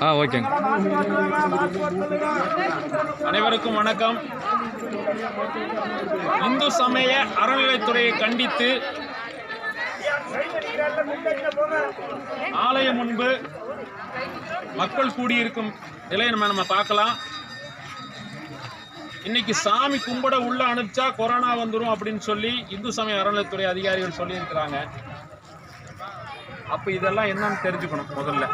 ஓகேங்க. அனைவருக்கும் வணக்கம். இந்து சமய அறநிலைத்துறையை கண்டித்து ஆலயம் முன்பு மக்கள் கூடியிருக்கும் நிலையை நம்ம பார்க்கலாம். இன்னைக்கு சாமி கும்பிட உள்ள அனுப்பிச்சா கொரோனா வந்துடும் அப்படின்னு சொல்லி இந்து சமய அறநிலைத்துறை அதிகாரிகள் சொல்லியிருக்கிறாங்க. அப்ப இதெல்லாம் என்னன்னு தெரிஞ்சுக்கணும். முதல்ல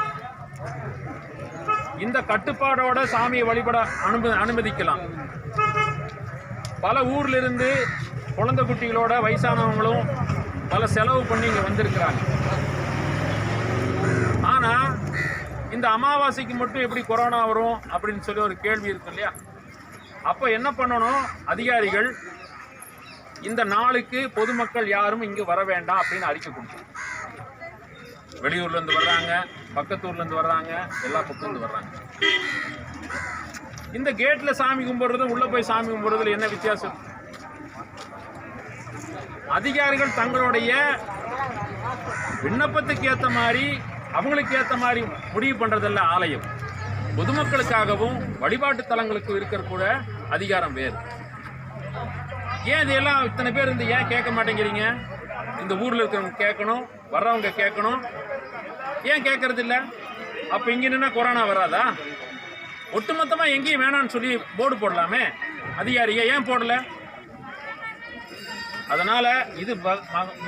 இந்த கட்டுப்பாடோட சாமியை வழிபட அனுமதிக்கலாம். பல ஊர்ல இருந்து குழந்தை குட்டிகளோட வயசானவங்களும் பல செலவு பண்ணி இங்க வந்திருக்கிறாங்க. ஆனா இந்த அமாவாசைக்கு மட்டும் எப்படி கொரோனா வரும் அப்படின்னு சொல்லி ஒரு கேள்வி இருக்கு இல்லையா? அப்ப என்ன பண்ணணும்? அதிகாரிகள் இந்த நாளுக்கு பொதுமக்கள் யாரும் இங்கு வர வேண்டாம் அப்படின்னு அறிக்கை கொடுக்கணும். வெளியூர்ல இருந்து வர்றாங்க, பக்கத்தூர்ல இருந்து வர்றாங்க, எல்லா பக்கம் இருந்து வர்றாங்க. இந்த கேட்ல சாமி கும்பிடுறது உள்ள போய் சாமி கும்பிடுறதுல என்ன வித்தியாசம்? அதிகாரிகள் தங்களுடைய விண்ணப்பத்துக்கு ஏற்ற மாதிரி அவங்களுக்கு ஏற்ற மாதிரி முடிவு பண்றதில்ல. ஆலயம் பொதுமக்களுக்காகவும் வழிபாட்டு தலங்களுக்கு இருக்கிற கூட அதிகாரம் வேறு. ஏன் இதெல்லாம் இத்தனை பேர் இருந்து ஏன் கேட்க மாட்டேங்கிறீங்க? இந்த ஊர்ல இருக்கிறவங்க கேட்கணும், வர்றவங்க கேட்கணும். ஏன் கேட்கறது இல்லை? அப்ப இங்க நின்னா கொரோனா வராதா? ஒட்டுமொத்தமா எங்கேயும் வேணான்னு சொல்லி போர்டு போடலாமே. அதிகாரிங்க ஏன் போடல? அதனால இது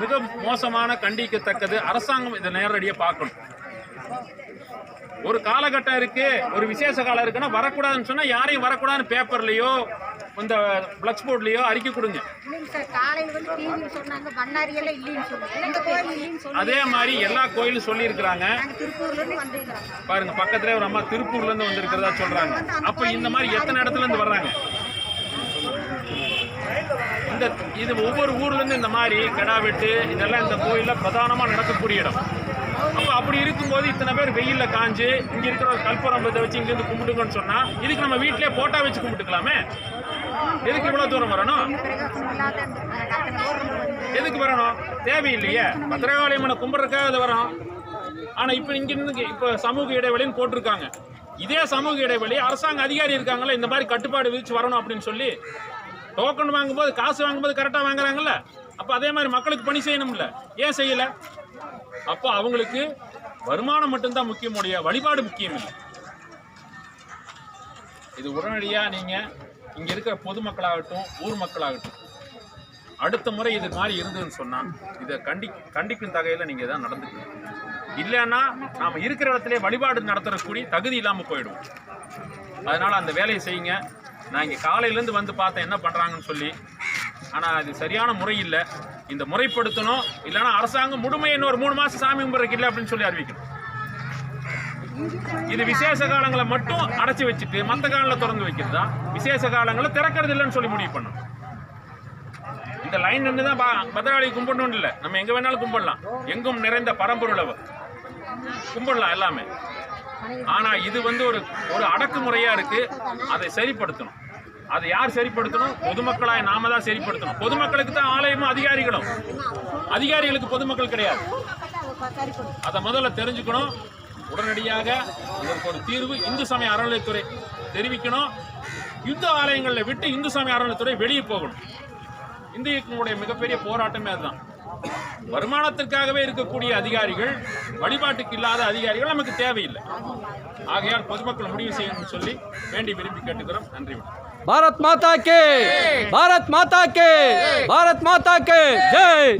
மிக மோசமான, கண்டிக்கத்தக்கது. அரசாங்கம் இதை நேரடியாக பார்க்கணும். ஒரு காலகட்டம் இருக்கு, ஒரு விசேஷ காலம் இருக்குன்னா வரக்கூடாதுன்னு சொன்னா யாரையும் வரக்கூடாதுன்னு பேப்பர்லயோ இந்த பிளக்ஸ் போர்ட்லயோ அறிக்கை கொடுங்க. அதே மாதிரி எல்லா கோயிலும் சொல்லி இருக்கிறாங்க. பாருங்க, பக்கத்துல ஒரு அம்மா திருப்பூர்ல இருந்து வந்திருக்கிறதா சொல்றாங்க. அப்ப இந்த மாதிரி எத்தனை இடத்துல இருந்து வர்றாங்க? இது ஒவ்வொரு ஊர்ல இருந்து இந்த மாதிரி கிடா வெட்டு இதெல்லாம் இந்த கோயில்ல பிரதானமா நடக்கக்கூடிய இடம். அப்ப அப்படி இருக்கும்போது இத்தனை பேர் வெயில்ல காஞ்சு இங்க இருக்கிற கல்பரம்பத்தை வச்சு இங்க இருந்து கும்பிட்டுக்கன்னு சொன்னா இதுக்கு நம்ம வீட்டிலேயே போட்டா வச்சு கும்பிட்டுக்கலாமே. எதுக்கு இவ்வளவு தூரம் வரணும்? எதுக்கு வரணும்? தேவையில்லையே. பத்திரகாளியம்மனை கும்பிட்றதுக்காக அது வரும். ஆனா இப்ப இங்க இருந்து இப்ப சமூக இடைவெளின்னு போட்டிருக்காங்க. இதே சமூக இடைவெளி அரசாங்க அதிகாரி இருக்காங்கல்ல, இந்த மாதிரி கட்டுப்பாடு விதிச்சு வரணும் அப்படின்னு சொல்லி டோக்கன் வாங்கும்போது காசு வாங்கும்போது கரெக்டா வாங்குறாங்கல்ல. அப்ப அதே மாதிரி மக்களுக்கு பணி செய்யணும்ல. ஏன் செய்யல? அப்போ அவங்களுக்கு வருமானம் மட்டும்தான் முக்கியம், வழிபாடு முக்கியம் இல்லை. இது உடனடியா நீங்க இங்க இருக்கிற பொதுமக்களாகட்டும் ஊர் மக்களாகட்டும் அடுத்த முறை இது மாதிரி இருந்ததுன்னு சொன்னா இதை கண்டிக்கும் தகையில நீங்க தான் நடந்துக்கணும். இல்லைன்னா நாம இருக்கிற இடத்துல வழிபாடு நடத்தக்கூடிய தகுதி இல்லாம போயிடும். அதனால அந்த வேலையை செய்யுங்க. நான் இங்கே காலையிலேருந்து வந்து பார்த்தேன் என்ன பண்ணுறாங்கன்னு சொல்லி. ஆனால் அது சரியான முறை இல்லை. இந்த முறைப்படுத்தணும். இல்லைன்னா அரசாங்கம் முழுமையை இன்னொரு 3 மாதம் சாமி கும்பிட்றதுக்கு இல்லை அப்படின்னு சொல்லி அறிவிக்கணும். இது விசேஷ காலங்களை மட்டும் அடைச்சி வச்சுட்டு மற்ற காலங்களில் திறந்து வைக்கிறது தான். விசேஷ காலங்களை திறக்கிறது இல்லைன்னு சொல்லி முடிவு பண்ணணும். இந்த லைன் நின்று தான் பத்திரகாளி கும்பிடணும் இல்லை, நம்ம எங்கே வேணாலும் கும்பிடலாம். எங்கும் நிறைந்த பரம்பொருளவர் கும்பிடலாம் எல்லாமே. ஆனா இது ஒரு அடக்குமுறையா இருக்கு. அதை சரிப்படுத்தணும். அதை யார் சரிப்படுத்தணும்? பொதுமக்களாய் நாம தான் சரிப்படுத்தணும். பொதுமக்களுக்கு தான் ஆலயமும் அதிகாரிகளும், அதிகாரிகளுக்கு பொதுமக்கள் கிடையாது. அதை முதல்ல தெரிஞ்சுக்கணும். உடனடியாக இதற்கு ஒரு தீர்வு இந்து சமய அறநிலைத்துறை தெரிவிக்கணும். யுத்த ஆலயங்களை விட்டு இந்து சமய அறநிலைத்துறை வெளியே போகணும். இந்தியர்களுடைய மிகப்பெரிய போராட்டமே அதுதான். வருமானத்திற்காகவே இருக்கக்கூடிய அதிகாரிகள், வழிபாட்டுக்கு இல்லாத அதிகாரிகள் நமக்கு தேவையில்லை. ஆகையால் பொதுமக்கள் முடிவு செய்யணும்னு சொல்லி வேண்டி விரும்பி கேட்டுக்கிறோம். நன்றி. பாரத் மாதா கே, பாரத் மாதா கே, பாரத் மாதா கே ஜெய்.